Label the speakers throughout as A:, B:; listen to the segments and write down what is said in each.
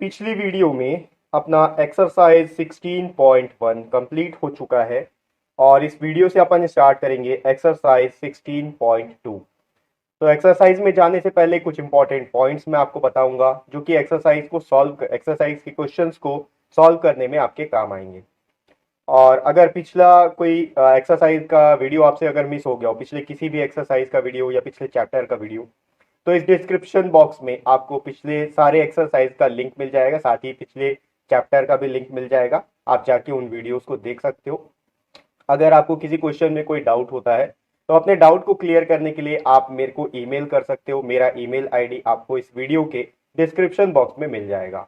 A: पिछली वीडियो में अपना एक्सरसाइज 16.1 कंप्लीट हो चुका है और इस वीडियो से अपन स्टार्ट करेंगे एक्सरसाइज 16.2। तो एक्सरसाइज में जाने से पहले कुछ इंपॉर्टेंट पॉइंट्स मैं आपको बताऊंगा जो कि एक्सरसाइज के क्वेश्चंस को सॉल्व करने में आपके काम आएंगे। और अगर पिछला कोई एक्सरसाइज का वीडियो आपसे अगर मिस हो गया हो, पिछले किसी भी एक्सरसाइज का वीडियो या पिछले चैप्टर का वीडियो, तो इस डिस्क्रिप्शन बॉक्स में आपको पिछले सारे एक्सरसाइज का लिंक मिल जाएगा, साथ ही पिछले चैप्टर का भी लिंक मिल जाएगा। आप जाके उन वीडियोस को देख सकते हो। अगर आपको किसी क्वेश्चन में कोई डाउट होता है तो अपने डाउट को क्लियर करने के लिए आप मेरे को ईमेल कर सकते हो। मेरा ईमेल आईडी आपको इस वीडियो के डिस्क्रिप्शन बॉक्स में मिल जाएगा।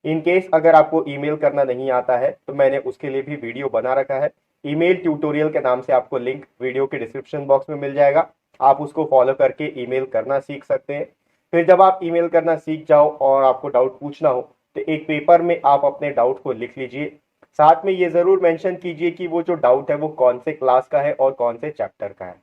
A: इन केस अगर आपको ईमेल करना नहीं आता है तो मैंने उसके लिए भी वीडियो बना रखा है। ईमेल ट्यूटोरियल के नाम से आपको लिंक वीडियो के डिस्क्रिप्शन बॉक्स में मिल जाएगा। आप उसको फॉलो करके ईमेल करना सीख सकते हैं। फिर जब आप ईमेल करना सीख जाओ और आपको डाउट पूछना हो तो एक पेपर में आप अपने डाउट को लिख लीजिए। साथ में ये जरूर मेंशन कीजिए कि वो जो डाउट है वो कौन से क्लास का है और कौन से चैप्टर का है।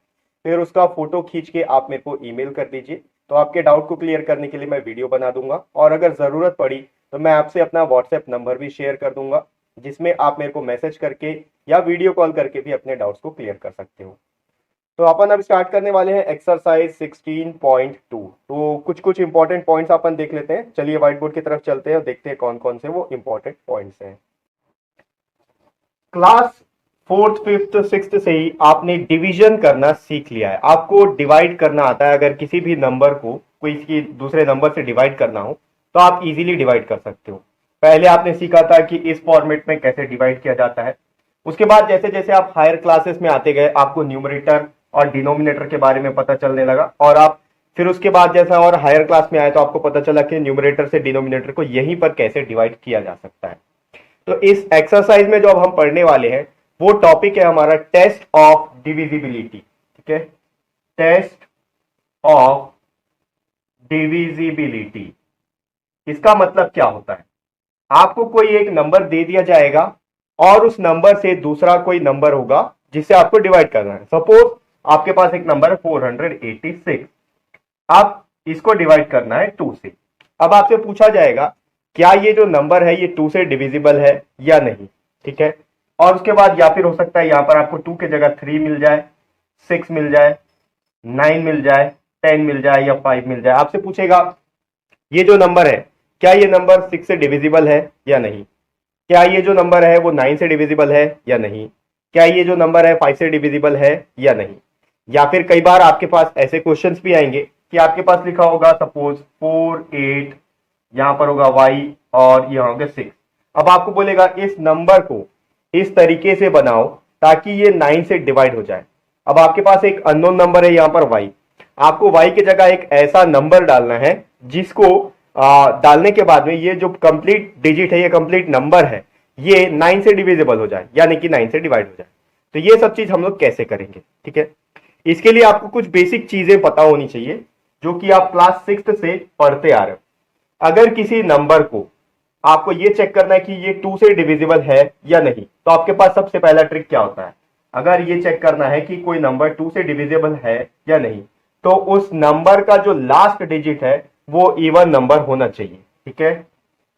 A: फिर उसका फोटो खींच के आप मेरे को ईमेल कर दीजिए, तो आपके डाउट को क्लियर करने के लिए मैं वीडियो बना दूंगा। और अगर जरूरत पड़ी तो मैं आपसे अपना व्हाट्सएप नंबर भी शेयर कर दूंगा, जिसमें आप मेरे को मैसेज करके या वीडियो कॉल करके भी अपने डाउट्स को क्लियर कर सकते हो। तो अपन अब स्टार्ट करने वाले हैं एक्सरसाइज 16.2। तो कुछ कुछ इंपॉर्टेंट पॉइंट्स अपन देख लेते हैं। चलिए व्हाइट बोर्ड की तरफ चलते हैं और देखते हैं कौन कौन से वो इंपॉर्टेंट पॉइंट्स हैं। क्लास 4th 5th 6th से ही आपने डिवीजन करना सीख लिया है। आपको डिवाइड करना आता है। अगर किसी भी नंबर को कोई इसकी दूसरे नंबर से डिवाइड करना हो तो आप इजीली डिवाइड कर सकते हो। पहले आपने सीखा था कि इस फॉर्मेट में कैसे डिवाइड किया जाता है। उसके बाद जैसे जैसे आप हायर क्लासेस में आते गए आपको न्यूमरेटर और डिनोमिनेटर के बारे में पता चलने लगा, और आप फिर उसके बाद जैसा और हायर क्लास में आए तो आपको पता चला कि न्यूमरेटर से डिनोमिनेटर को यहीं पर कैसे डिवाइड किया जा सकता है। तो इस एक्सरसाइज में जो अब हम पढ़ने वाले हैं वो टॉपिक है हमारा टेस्ट ऑफ डिविजिबिलिटी। ठीक है, टेस्ट ऑफ डिविजिबिलिटी। इसका मतलब क्या होता है? आपको कोई एक नंबर दे दिया जाएगा और उस नंबर से दूसरा कोई नंबर होगा जिसे आपको डिवाइड करना है। सपोज आपके पास एक नंबर है 486। आप इसको डिवाइड करना है 2 से। अब आपसे पूछा जाएगा क्या ये जो नंबर है ये 2 से डिविजिबल है या नहीं। ठीक है, और उसके बाद या फिर हो सकता है यहां पर आपको 2 की जगह 3 मिल जाए, 6 मिल जाए, 9 मिल जाए, 10 मिल जाए या 5 मिल जाए। आपसे पूछेगा ये जो नंबर है क्या ये नंबर 6 से डिविजिबल है या नहीं, क्या ये जो नंबर है वो 9 से डिविजिबल है या नहीं, क्या ये जो नंबर है 5 से डिविजिबल है या नहीं। या फिर कई बार आपके पास ऐसे क्वेश्चंस भी आएंगे कि आपके पास लिखा होगा सपोज 4 8, यहां पर होगा y और यहां होगा 6। अब आपको बोलेगा इस नंबर को इस तरीके से बनाओ ताकि ये 9 से डिवाइड हो जाए। अब आपके पास एक अननोन नंबर है यहां पर y, आपको y की जगह एक ऐसा नंबर डालना है जिसको डालने के बाद में ये जो कंप्लीट डिजिट है, ये कंप्लीट नंबर है, ये 9 से डिविजिबल हो जाए, यानी कि 9 से डिवाइड हो जाए। तो ये सब चीज हम लोग कैसे करेंगे? ठीक है, इसके लिए आपको कुछ बेसिक चीजें पता होनी चाहिए जो कि आप क्लास 6 से पढ़ते आ रहे हो। अगर किसी नंबर को आपको ये चेक करना है कि ये 2 से डिविजिबल है या नहीं, तो आपके पास सबसे पहला ट्रिक क्या होता है? अगर ये चेक करना है कि कोई नंबर 2 से डिविजिबल है या नहीं, तो उस नंबर का जो लास्ट डिजिट है वो इवन नंबर होना चाहिए। ठीक है,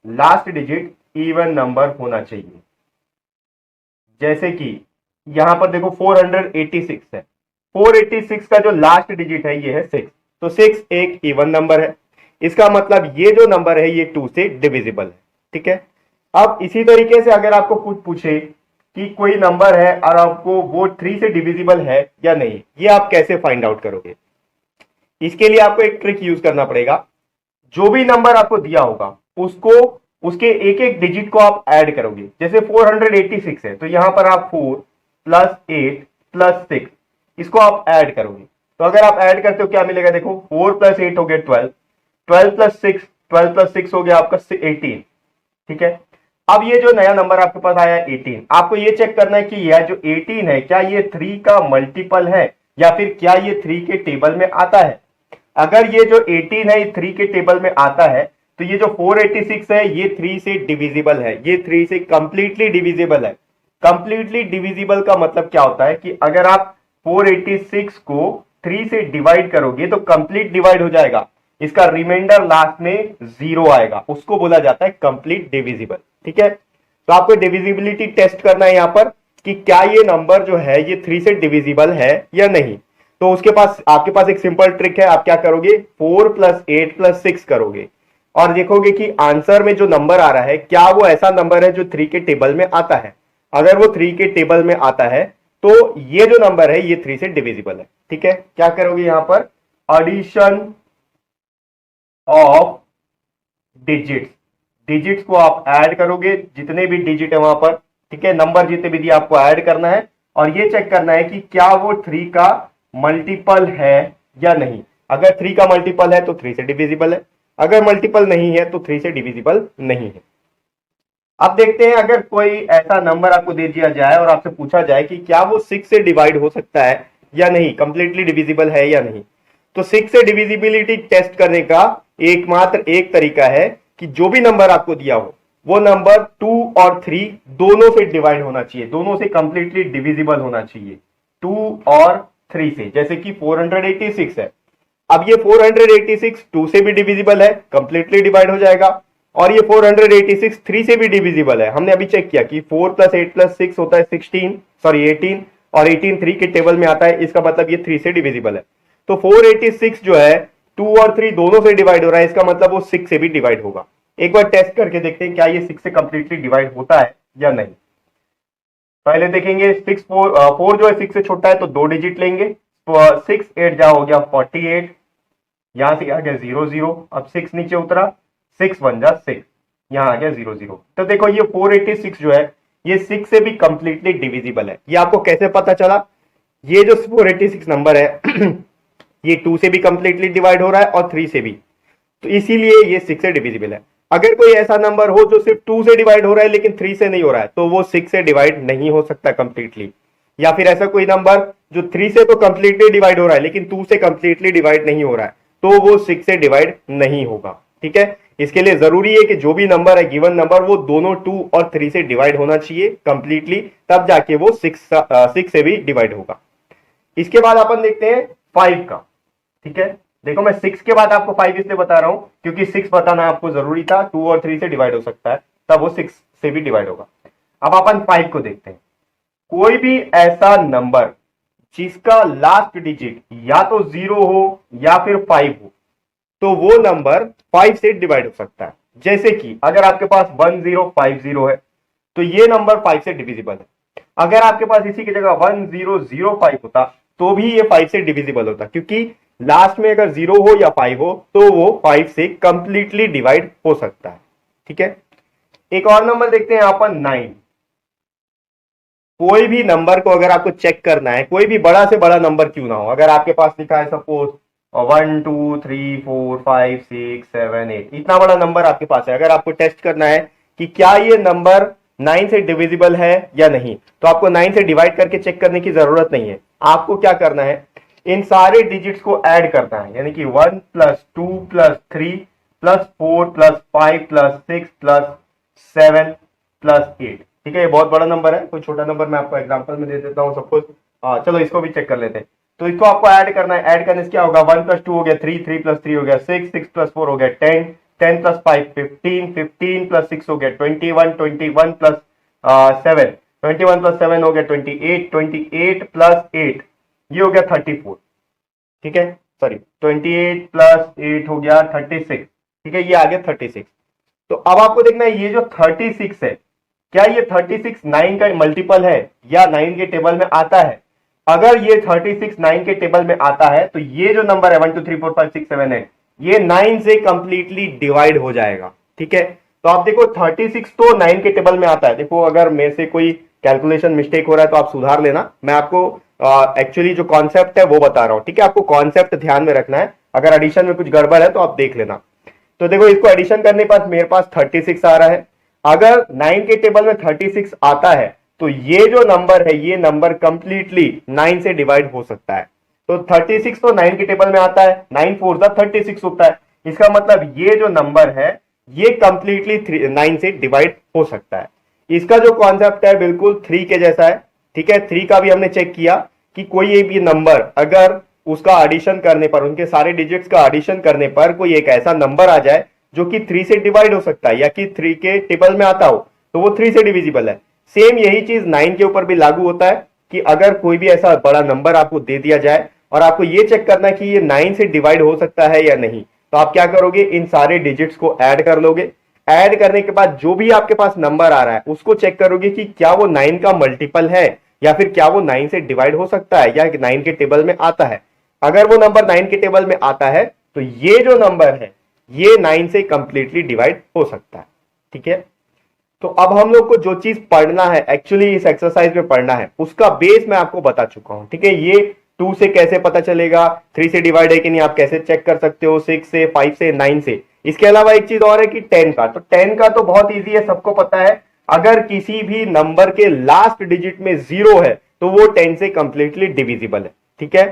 A: लास्ट डिजिट इवन नंबर होना चाहिए। जैसे कि यहां पर देखो 486 है, 486 का जो लास्ट डिजिट है ये है 6, तो 6 एक इवन नंबर है। इसका मतलब ये जो नंबर है ये 2 से डिविजिबल है। ठीक है, अब इसी तरीके से अगर आपको कुछ पूछे कि कोई नंबर है और आपको वो 3 से डिविजिबल है या नहीं, ये आप कैसे फाइंड आउट करोगे? इसके लिए आपको एक ट्रिक यूज करना पड़ेगा। जो भी नंबर आपको दिया होगा उसको उसके एक एक डिजिट को आप ऐड करोगे। जैसे 486 है तो यहां पर आप 4 प्लस 8 प्लस 6 इसको आप ऐड करोगे। तो अगर आप ऐड करते हो क्या मिलेगा? देखो 4 प्लस 8 हो गया 12, 12 प्लस 6, 12 प्लस 6 हो गया आपका 18। ठीक है, अब ये जो नया नंबर आपके पास आया 18, आपको ये चेक करना है कि यह जो 18 है क्या ये 3 का मल्टीपल है या फिर क्या ये 3 के टेबल में आता है। अगर ये जो 18 है ये 3 के टेबल में आता है तो ये जो 486 है ये 3 से डिविजिबल है, ये 3 से कंप्लीटली डिविजिबल है। कंप्लीटली डिविजिबल का मतलब क्या होता है कि अगर आप 486 को 3 से डिवाइड करोगे तो कंप्लीट डिवाइड हो जाएगा। इसका रिमाइंडर लास्ट में 0 आएगा, उसको बोला जाता है कंप्लीट डिविजिबल। ठीक है, तो आपको डिविजिबिलिटी टेस्ट करना है यहां पर कि क्या ये नंबर जो है ये 3 से डिविजिबल है या नहीं। तो उसके पास आपके पास एक सिंपल ट्रिक है, आप क्या करोगे 4 + 8 + 6 करोगे और देखोगे कि आंसर में जो नंबर आ रहा है क्या वो ऐसा नंबर है जो 3 के टेबल में आता है। अगर वो 3 के टेबल में आता है तो ये जो नंबर है ये 3 से डिविजिबल है। ठीक है, क्या करोगे यहां पर एडिशन ऑफ डिजिट्स, डिजिट्स को आप ऐड करोगे, जितने भी डिजिट है वहां पर, ठीक है, नंबर जितने भी दिए आपको ऐड करना है और ये चेक करना है कि क्या वो 3 का मल्टीपल है या नहीं। अगर 3 का मल्टीपल है तो 3 से डिविजिबल है, अगर मल्टीपल नहीं है तो 3 से डिविजिबल नहीं है। अब देखते हैं अगर कोई ऐसा नंबर आपको दे दिया जाए और आपसे पूछा जाए कि क्या वो 6 से डिवाइड हो सकता है या नहीं, कंप्लीटली डिविजिबल है या नहीं। तो 6 से डिविजिबिलिटी टेस्ट करने का एकमात्र एक तरीका है कि जो भी नंबर आपको दिया हो वो नंबर 2 और 3 दोनों से डिवाइड होना चाहिए, दोनों से कंप्लीटली डिविजिबल होना चाहिए, 2 और 3 से। जैसे कि 486 है, अब ये 486 2 से भी डिविजिबल है, कंप्लीटली डिवाइड हो जाएगा, और ये 486 3 से भी डिविजिबल है। हमने अभी चेक किया कि 4 + 8 + 6 होता है 18 और 18 3 के टेबल में आता है, इसका मतलब ये 3 से डिविजिबल है। तो 486 जो है 2 और 3 दोनों से डिवाइड हो रहा है, इसका मतलब वो 6 से भी डिवाइड होगा। एक बार टेस्ट करके देखते हैं क्या ये 6 से कंप्लीटली डिवाइड होता है या नहीं। पहले देखेंगे 4 जो है 6 से छोटा है तो 2 डिजिट लेंगे, 6 8 जा हो गया 48, यहां से आ गया 0 0, अब 6 नीचे उतरा, 6 1 जा 6, यहां आ गया 0 0। तो देखो ये 486 जो है ये 6 से भी कंप्लीटली डिविजिबल है। ये आपको कैसे पता चला, ये जो 486 नंबर है ये 2 से भी कंप्लीटली डिवाइड हो रहा है और 3 से भी, तो इसीलिए ये 6 से डिविजिबल है। अगर कोई ऐसा नंबर हो जो सिर्फ 2 से डिवाइड हो रहा है लेकिन 3 से नहीं हो रहा है तो वो 6 से डिवाइड नहीं हो सकता कंप्लीटली। या फिर ऐसा कोई नंबर जो 3 से तो कंप्लीटली डिवाइड हो रहा है लेकिन 2 से कंप्लीटली डिवाइड नहीं हो रहा है तो वो 6 से डिवाइड नहीं होगा। ठीक है, इसके लिए जरूरी है कि जो भी नंबर है गिवन नंबर वो दोनों 2 और 3 से डिवाइड होना चाहिए कंप्लीटली, तब जाके वो 6 से भी डिवाइड होगा। इसके बाद अपन देखते हैं 5 का। ठीक है, देखो मैं 6 के बाद आपको 5 इसलिए बता रहा हूं क्योंकि 6 बताना आपको जरूरी था, 2 और 3 से डिवाइड हो सकता है तब वो 6 से भी डिवाइड होगा। अब अपन 5 को देखते हैं, कोई भी ऐसा नंबर जिसका लास्ट डिजिट या तो 0 हो या फिर 5 हो तो वो नंबर 5 से डिवाइड हो सकता है। जैसे कि अगर आपके पास 1050 है तो ये नंबर 5 से डिविजिबल है। अगर आपके पास इसी की जगह 1005 होता तो भी ये 5 से डिविजिबल होता, क्योंकि लास्ट में अगर 0 हो या 5 हो तो वो 5 से कंप्लीटली डिवाइड हो सकता है। ठीक है, एक और नंबर देखते हैं यहां पर 9। कोई भी नंबर को अगर आपको चेक करना है, कोई भी बड़ा से बड़ा नंबर क्यों ना हो, अगर आपके पास लिखा है सपोज 1 2 3 4 5 6 7 8, इतना बड़ा नंबर आपके पास है, अगर आपको टेस्ट करना है कि क्या ये नंबर 9 से डिविजिबल है या नहीं, तो आपको 9 से डिवाइड करके चेक करने की जरूरत नहीं है। आपको क्या करना है, इन सारे डिजिट्स को ऐड करना है, यानी कि 1 + 2 + 3 + 4 + 5 + 6 + 7 + 8। ठीक है, ये बहुत बड़ा नंबर है, कोई छोटा नंबर मैं आपको एग्जांपल में दे देता हूं सपोज, चलो इसको भी चेक कर लेते हैं। तो इसको आपको ऐड करना है, ऐड करने से क्या होगा, 1 + 2 हो गया 3, 3 + 3 हो गया 6, 6 + 4 हो गया 10, 10 + 5 15, 15 + 6 हो गया 21, 21 + 7, 21 + 7 हो गया 28, 28 + 8 ये हो गया 34। ठीक है, सॉरी 28 + 8 हो गया 36। ठीक है, ये आ गया 36। तो अब आपको देखना है ये जो 36 है क्या ये 36 9 का मल्टीपल है या 9 के टेबल में आता है। अगर ये 36 9 के टेबल में आता है तो ये जो नंबर है 1 2 3 4 5 6 7 है ये 9 से कंप्लीटली डिवाइड हो जाएगा। ठीक है, तो आप देखो 36 तो 9 के टेबल में आता है। देखो अगर मेरे से कोई कैलकुलेशन मिस्टेक हो रहा है तो आप सुधार लेना, मैं आपको एक्चुअली जो कॉन्सेप्ट है वो बता रहा हूं। ठीक है, आपको कॉन्सेप्ट ध्यान में रखना है, अगर एडिशन में कुछ गड़बड़ है तो आप देख लेना। तो देखो इसको एडिशन करने पर मेरे पास 36 आ रहा है, अगर 9 के टेबल में 36 आता है तो ये जो नंबर है ये नंबर कंप्लीटली 9 से डिवाइड हो सकता है। तो 36 तो 9 के टेबल में आता है, 9 4 36 होता है, इसका मतलब ये जो नंबर है ये कंप्लीटली 9 से डिवाइड हो सकता है। इसका जो कॉन्सेप्ट है बिल्कुल 3 के जैसा है। ठीक है, 3 का भी हमने चेक किया कि कोई भी नंबर अगर उसका एडिशन करने पर, उनके सारे डिजिट्स का एडिशन करने पर कोई एक ऐसा नंबर आ जाए जो कि 3 से डिवाइड हो सकता है या कि 3 के टेबल में आता हो, तो वो 3 से डिविजिबल है। सेम यही चीज 9 के ऊपर भी लागू होता है कि अगर कोई भी ऐसा बड़ा नंबर आपको दे दिया जाए और आपको ये चेक करना है कि ये 9 से डिवाइड हो सकता है या नहीं, तो आप क्या करोगे, इन सारे डिजिट्स को ऐड कर लोगे। ऐड करने के बाद जो भी आपके पास नंबर आ रहा है उसको चेक करोगे कि क्या वो 9 का मल्टीपल है या फिर क्या वो 9 से डिवाइड हो सकता है या 9 के टेबल में आता है। अगर वो नंबर 9 के टेबल में आता है तो ये जो नंबर है ये 9 से कंप्लीटली डिवाइड हो सकता है। ठीक है, तो अब हम लोग को जो चीज पढ़ना है एक्चुअली इस एक्सरसाइज में पढ़ना है उसका बेस मैं आपको बता चुका हूं। ठीक है, ये 2 से कैसे पता चलेगा 3 से डिवाइड है कि नहीं, आप कैसे चेक कर सकते हो, 6 से, 5 से, 9 से। इसके अलावा एक चीज और है कि 10 का, तो 10 का तो बहुत इजी है, सबको पता है। अगर किसी भी नंबर के लास्ट डिजिट में 0 है तो वो 10 से कंप्लीटली डिविजिबल है। ठीक है,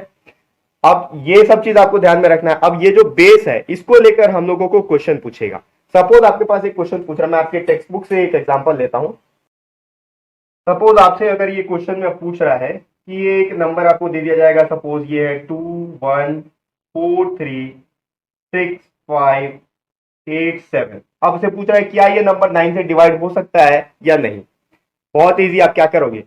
A: अब ये सब चीज आपको ध्यान में रखना है। अब ये जो बेस है इसको लेकर हम लोगों को क्वेश्चन पूछेगा। सपोज आपके पास एक क्वेश्चन पूछ रहा है, मैं आपके टेक्स्ट बुक से एक एग्जांपल लेता हूं। सपोज आपसे अगर ये क्वेश्चन में पूछ रहा है कि ये एक नंबर आपको दे दिया जाएगा, सपोज ये है 2 1 4 3 6 5 8 7। अब उसे पूछ रहा है क्या ये नंबर 9 से डिवाइड हो सकता है या नहीं। बहुत इजी, आप क्या करोगे,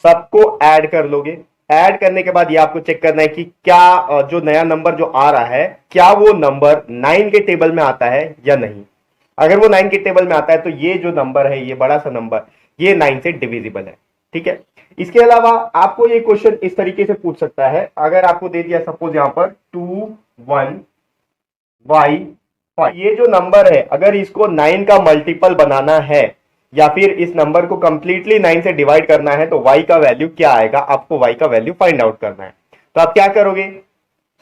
A: सबको ऐड कर लोगे। ऐड करने के बाद ये आपको चेक करना है कि क्या जो नया नंबर जो आ रहा है क्या वो नंबर 9 के टेबल में आता है या नहीं। अगर वो 9 के टेबल में आता है तो ये जो नंबर है, ये बड़ा सा नंबर, ये 9 से डिविजिबल है। ठीक है, इसके अलावा आपको ये क्वेश्चन इस तरीके से पूछ सकता है, अगर आपको दे दिया सपोज यहां पर 2 1 y 5, ये जो नंबर है अगर इसको 9 का मल्टीपल बनाना है या फिर इस नंबर को कंप्लीटली 9 से डिवाइड करना है तो y का वैल्यू क्या आएगा, आपको y का वैल्यू फाइंड आउट करना है। तो आप क्या करोगे,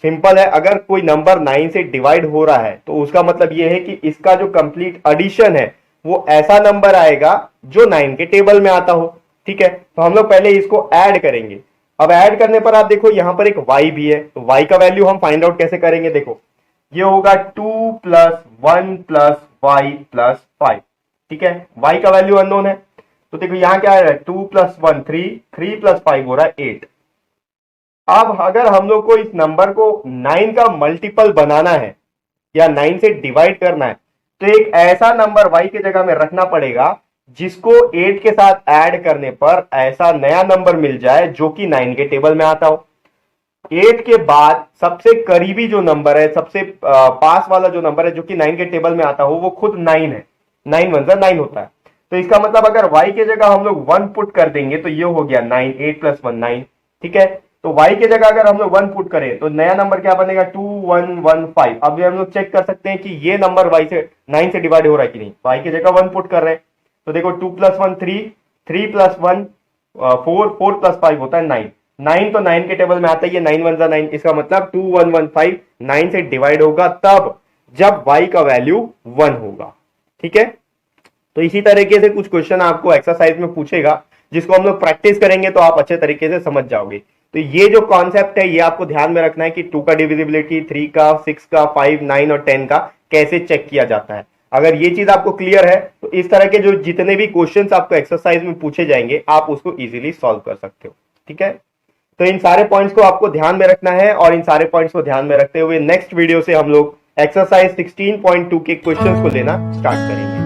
A: सिंपल है, अगर कोई नंबर 9 से डिवाइड हो रहा है तो उसका मतलब यह है कि इसका जो कंप्लीट एडिशन है वो ऐसा नंबर आएगा जो 9 के टेबल में आता हो। ठीक है, तो हम लोग पहले इसको ऐड करेंगे। अब ऐड करने पर आप देखो यहां पर एक y भी है, तो y का वैल्यू हम फाइंड आउट कैसे करेंगे, देखो ये होगा 2 + 1 + y + 5। ठीक है, y का वैल्यू अननोन है, तो देखो यहां क्या है, 2 + 1 3, 3 + 5 हो रहा है 8। अब अगर हम लोग को इस नंबर को 9 का मल्टीपल बनाना है या 9 से डिवाइड करना है तो एक ऐसा नंबर y के जगह में रखना पड़ेगा जिसको 8 के साथ ऐड करने पर ऐसा नया नंबर मिल जाए जो कि 9 के टेबल में आता हो। 8 के बाद सबसे करीबी जो नंबर है, सबसे पास वाला जो नंबर है जो कि 9 के टेबल में आता हो वो खुद 9 है। 9 1 जा 9 होता है, तो इसका मतलब अगर y के जगह हम लोग 1 पुट कर देंगे तो ये हो गया 9, 8 + 1 9। ठीक है, तो y के जगह अगर हम लोग 1 पुट करें तो नया नंबर क्या बनेगा, 2 1 1 5। अब हम लोग चेक कर सकते हैं कि ये नंबर y से 9 से डिवाइड हो रहा है कि नहीं। y के जगह 1 पुट कर रहे हैं तो देखो 2 + 1 3, 3 + 1 4, 4 + 5 होता है 9। 9 तो 9 के टेबल में आता है, ये 9 1 जा 9, इसका मतलब 2 1 1 5 9 से डिवाइड होगा तब जब y का वैल्यू 1 होगा। ठीक है, तो इसी तरीके से कुछ क्वेश्चन आपको एक्सरसाइज में पूछेगा जिसको हम लोग प्रैक्टिस करेंगे तो आप अच्छे तरीके से समझ जाओगे। तो ये जो कॉन्सेप्ट है ये आपको ध्यान में रखना है कि 2 का डिविजिबिलिटी, 3 का, 6 का, 5 9 और 10 का कैसे चेक किया जाता है। अगर ये चीज आपको क्लियर है तो इस तरह के जो जितने भी क्वेश्चंस आपको एक्सरसाइज में पूछे जाएंगे आप उसको इजीली सॉल्व कर सकते हो। ठीक है, तो इन सारे पॉइंट्स को आपको ध्यान में रखना है और इन सारे पॉइंट्स को ध्यान में रखते हुए नेक्स्ट वीडियो से हम लोग एक्सरसाइज 16.2 के क्वेश्चंस को लेना स्टार्ट करेंगे।